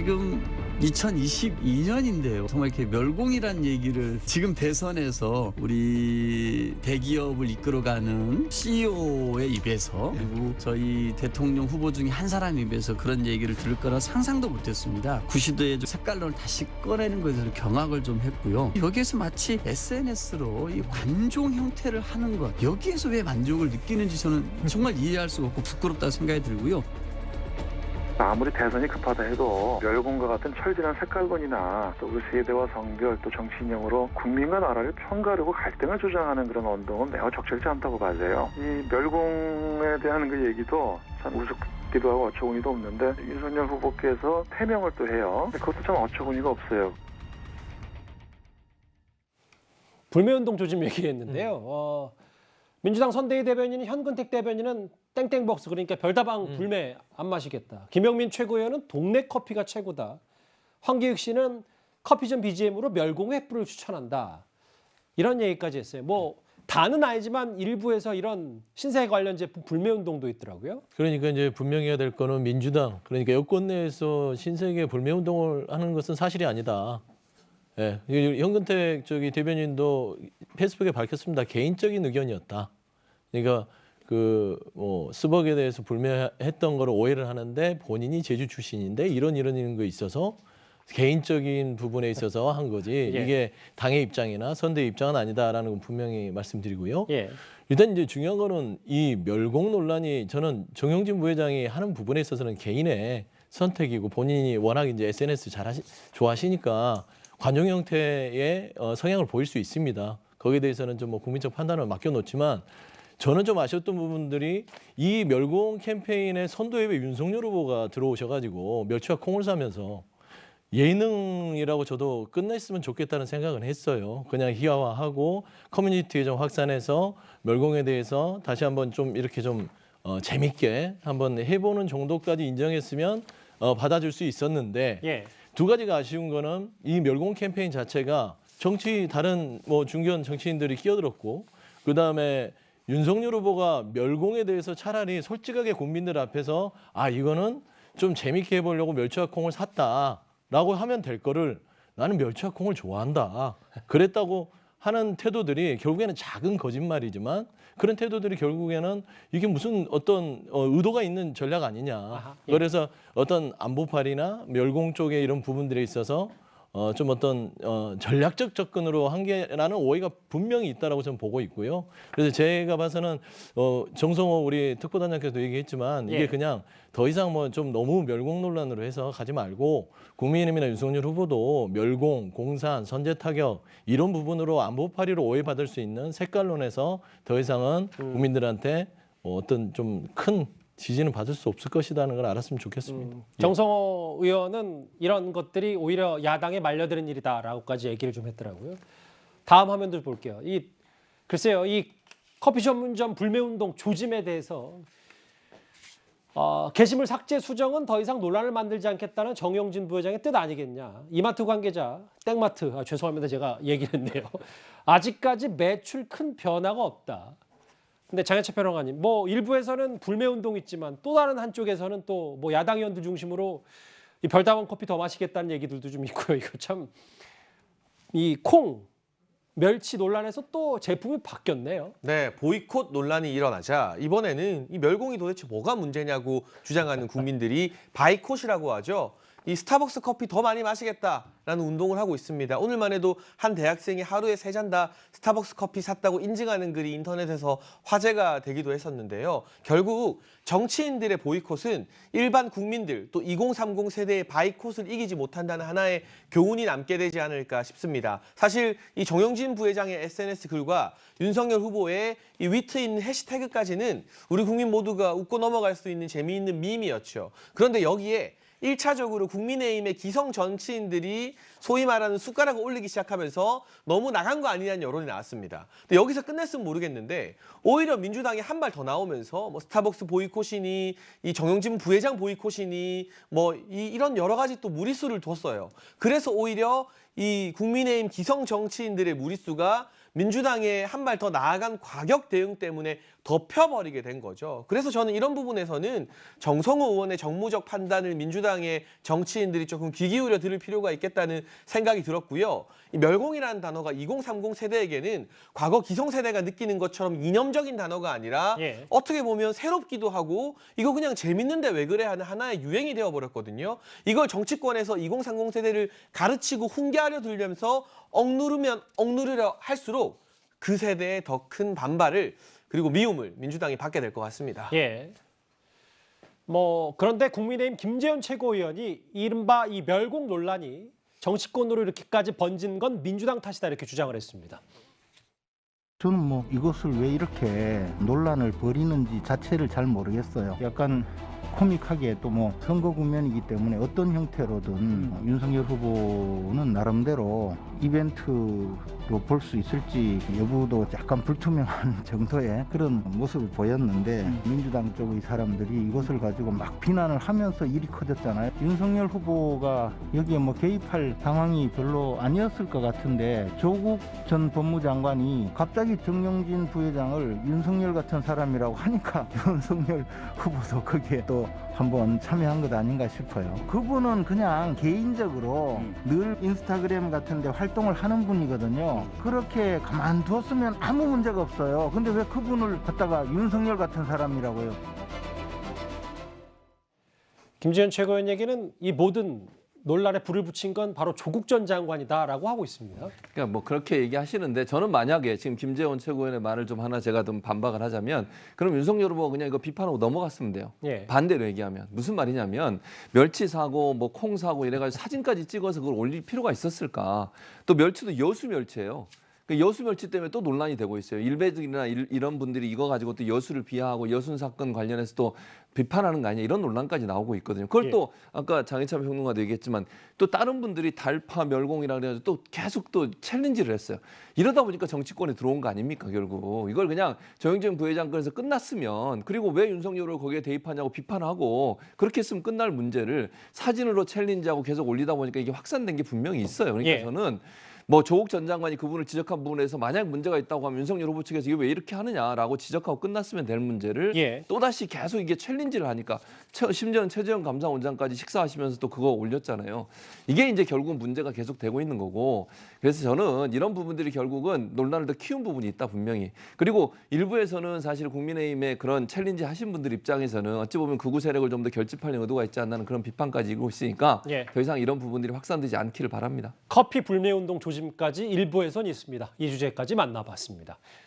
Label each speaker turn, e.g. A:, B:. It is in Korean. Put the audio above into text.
A: 지금 2022년인데요. 정말 이렇게 멸공이란 얘기를 지금 대선에서 우리 대기업을 이끌어가는 CEO의 입에서 그리고 저희 대통령 후보 중에 한 사람 입에서 그런 얘기를 들을 거라 상상도 못했습니다. 구시도의 색깔론을 다시 꺼내는 것에 대해서 경악을 좀 했고요. 여기에서 마치 SNS로 이 관종 형태를 하는 것, 여기에서 왜 만족을 느끼는지 저는 정말 이해할 수가 없고 부끄럽다고 생각이 들고요.
B: 아무리 대선이 급하다 해도 멸공과 같은 철진한 색깔론이나 또 그 세대와 성별 또 정치 인형으로 국민과 나라를 편가르고 갈등을 조장하는 그런 운동은 매우 적절치 않다고 봐져요. 이 멸공에 대한 그 얘기도 참 우습기도 하고 어처구니도 없는데 윤석열 후보께서 태명을 또 해요. 그것도 참 어처구니가 없어요.
C: 불매운동 조짐 얘기했는데요. 민주당 선대위 대변인 현근택 대변인은 땡땡벅스 그러니까 별다방 불매 안 마시겠다. 김영민 최고위원은 동네 커피가 최고다. 황교익 씨는 커피점 BGM으로 멸공 횃불을 추천한다. 이런 얘기까지 했어요. 뭐 다는 아니지만 일부에서 이런 신세 관련 제품 불매운동도 있더라고요.
D: 그러니까 이제 분명해야 될 거는 민주당, 그러니까 여권 내에서 신세계 불매운동을 하는 것은 사실이 아니다. 예, 현근택 대변인도 페이스북에 밝혔습니다. 개인적인 의견이었다. 그러니까 스벅에 대해서 불매했던 거를 오해를 하는데 본인이 제주 출신인데 이런 거 있어서 개인적인 부분에 있어서 한 거지
C: 예.
D: 이게 당의 입장이나 선대의 입장은 아니다라는 건 분명히 말씀드리고요.
C: 예.
D: 일단 이제 중요한 거는 이 멸공 논란이 저는 정영진 부회장이 하는 부분에 있어서는 개인의 선택이고 본인이 워낙 이제 SNS 좋아하시니까 관용 형태의 성향을 보일 수 있습니다. 거기에 대해서는 좀 뭐 국민적 판단을 맡겨놓지만 저는 좀 아쉬웠던 부분들이 이 멸공 캠페인의 선도에 윤석열 후보가 들어오셔가지고 멸치와 콩을 사면서 예능이라고 저도 끝냈으면 좋겠다는 생각은 했어요. 그냥 희화화하고 커뮤니티에 좀 확산해서 멸공에 대해서 다시 한번 좀 이렇게 좀 재밌게 한번 해보는 정도까지 인정했으면 받아줄 수 있었는데
C: 예.
D: 두 가지가 아쉬운 거는 이 멸공 캠페인 자체가 다른 뭐 중견 정치인들이 끼어들었고 그다음에 윤석열 후보가 멸공에 대해서 차라리 솔직하게 국민들 앞에서 이거는 좀 재밌게 해보려고 멸치와 콩을 샀다라고 하면 될 거를 나는 멸치와 콩을 좋아한다. 그랬다고 하는 태도들이 결국에는 작은 거짓말이지만 그런 태도들이 결국에는 이게 무슨 어떤 의도가 있는 전략 아니냐.
C: 예.
D: 그래서 어떤 안보팔이나 멸공 쪽에 이런 부분들에 있어서 좀 어떤 전략적 접근으로 한 게라는 오해가 분명히 있다라고 저는 보고 있고요. 그래서 제가 봐서는 정성호 우리 특보단장께서도 얘기했지만 이게
C: 예.
D: 그냥 더 이상 뭐 좀 너무 멸공 논란으로 해서 가지 말고 국민의힘이나 윤석열 후보도 멸공, 공산, 선제 타격 이런 부분으로 안보팔이로 오해받을 수 있는 색깔론에서 더 이상은 국민들한테 어떤 좀 큰 지지는 받을 수 없을 것이라는 걸 알았으면 좋겠습니다.
C: 정성호 의원은 이런 것들이 오히려 야당에 말려드는 일이다라고까지 얘기를 좀 했더라고요. 다음 화면들 볼게요. 글쎄요, 이 커피 전문점 불매운동 조짐에 대해서 게시물 삭제 수정은 더 이상 논란을 만들지 않겠다는 정영진 부회장의 뜻 아니겠냐. 이마트 관계자, 땡마트, 죄송합니다. 제가 얘기를 했네요. 아직까지 매출 큰 변화가 없다. 근데 장현철 평론가님, 뭐 일부에서는 불매운동 있지만 또 다른 한쪽에서는 또 뭐 야당 의원들 중심으로 이 별다방 커피 더 마시겠다는 얘기들도 좀 있고요. 이거 참 이 콩, 멸치 논란에서 또 제품이 바뀌었네요.
E: 네, 보이콧 논란이 일어나자 이번에는 이 멸공이 도대체 뭐가 문제냐고 주장하는 국민들이 바이콧이라고 하죠. 이 스타벅스 커피 더 많이 마시겠다라는 운동을 하고 있습니다. 오늘만 해도 한 대학생이 하루에 3잔 다 스타벅스 커피 샀다고 인증하는 글이 인터넷에서 화제가 되기도 했었는데요. 결국 정치인들의 보이콧은 일반 국민들 또 2030 세대의 바이콧을 이기지 못한다는 하나의 교훈이 남게 되지 않을까 싶습니다. 사실 이 정영진 부회장의 SNS 글과 윤석열 후보의 이 위트 있는 해시태그까지는 우리 국민 모두가 웃고 넘어갈 수 있는 재미있는 밈이었죠. 그런데 여기에 1차적으로 국민의힘의 기성 정치인들이 소위 말하는 숟가락을 올리기 시작하면서 너무 나간 거 아니냐는 여론이 나왔습니다. 근데 여기서 끝냈으면 모르겠는데 오히려 민주당이 한 발 더 나오면서 뭐 스타벅스 보이콧이니 이 정영진 부회장 보이콧이니 뭐 이런 여러 가지 또 무리수를 뒀어요. 그래서 오히려 이 국민의힘 기성 정치인들의 무리수가 민주당의 한 발 더 나아간 과격 대응 때문에 덮여버리게 된 거죠. 그래서 저는 이런 부분에서는 정성호 의원의 정무적 판단을 민주당의 정치인들이 조금 귀 기울여 들을 필요가 있겠다는 생각이 들었고요. 이 멸공이라는 단어가 2030 세대에게는 과거 기성세대가 느끼는 것처럼 이념적인 단어가 아니라
C: 예.
E: 어떻게 보면 새롭기도 하고 이거 그냥 재밌는데 왜 그래 하는 하나의 유행이 되어버렸거든요. 이걸 정치권에서 2030 세대를 가르치고 훈계하려 들면서 억누르려 할수록 그 세대의 더 큰 반발을 그리고 미움을 민주당이 받게 될 것 같습니다.
C: 예. 뭐 그런데 국민의힘 김재현 최고위원이 이른바 이 멸공 논란이 정치권으로 이렇게까지 번진 건 민주당 탓이다 이렇게 주장을 했습니다.
F: 저는 뭐 이것을 왜 이렇게 논란을 벌이는지 자체를 잘 모르겠어요. 약간 코믹하게 또 뭐 선거 국면이기 때문에 어떤 형태로든 윤석열 후보는 나름대로 이벤트로 볼 수 있을지 여부도 약간 불투명한 정도의 그런 모습을 보였는데 민주당 쪽의 사람들이 이것을 가지고 막 비난을 하면서 일이 커졌잖아요. 윤석열 후보가 여기에 뭐 개입할 상황이 별로 아니었을 것 같은데 조국 전 법무장관이 갑자기 정영진 부회장을 윤석열 같은 사람이라고 하니까 윤석열 후보도 거기에 또 한번 참여한 것 아닌가 싶어요. 그분은 그냥 개인적으로 늘 인스타그램 같은 데 활동을 하는 분이거든요. 그렇게 가만두었으면 아무 문제가 없어요. 근데 왜 그분을 갖다가 윤석열 같은 사람이라고요?
C: 김재현 최고위원 얘기는 이 모든 논란에 불을 붙인 건 바로 조국 전 장관이다라고 하고 있습니다.
G: 그러니까 뭐 그렇게 얘기하시는데 저는 만약에 지금 김재원 최고위원의 말을 좀 하나 제가 좀 반박을 하자면 그럼 윤석열 후보 그냥 이거 비판하고 넘어갔으면 돼요.
C: 예.
G: 반대로 얘기하면 무슨 말이냐면 멸치 사고 뭐 콩 사고 이래가지고 사진까지 찍어서 그걸 올릴 필요가 있었을까? 또 멸치도 여수 멸치예요. 여수 멸치 때문에 또 논란이 되고 있어요. 일베들이나 이런 분들이 이거 가지고 또 여수를 비하하고 여순 사건 관련해서 또 비판하는 거 아니냐 이런 논란까지 나오고 있거든요. 그걸
C: 예.
G: 또 아까 장희찬 평론가도 얘기했지만 또 다른 분들이 달파 멸공이라 그래가지고 또 계속 또 챌린지를 했어요. 이러다 보니까 정치권에 들어온 거 아닙니까 결국. 이걸 그냥 정영진 부회장 건에서 끝났으면 그리고 왜 윤석열을 거기에 대입하냐고 비판하고 그렇게 했으면 끝날 문제를 사진으로 챌린지하고 계속 올리다 보니까 이게 확산된 게 분명히 있어요. 그러니까
C: 예.
G: 저는 뭐 조국 전 장관이 그분을 지적한 부분에서 만약 문제가 있다고 하면 윤석열 후보 측에서 이게 왜 이렇게 하느냐라고 지적하고 끝났으면 될 문제를
C: 예.
G: 또다시 계속 이게 챌린지를 하니까 심지어는 최재형 감사원장까지 식사하시면서 또 그거 올렸잖아요. 이게 이제 결국은 문제가 계속 되고 있는 거고 그래서 저는 이런 부분들이 결국은 논란을 더 키운 부분이 있다 분명히. 그리고 일부에서는 사실 국민의힘의 그런 챌린지 하신 분들 입장에서는 어찌 보면 극우 세력을 좀 더 결집하려는 의도가 있지 않나는 그런 비판까지 이고 있으니까
C: 예.
G: 더 이상 이런 부분들이 확산되지 않기를 바랍니다.
C: 커피 불매운동 조짐까지 일부에선 있습니다. 이 주제까지 만나봤습니다.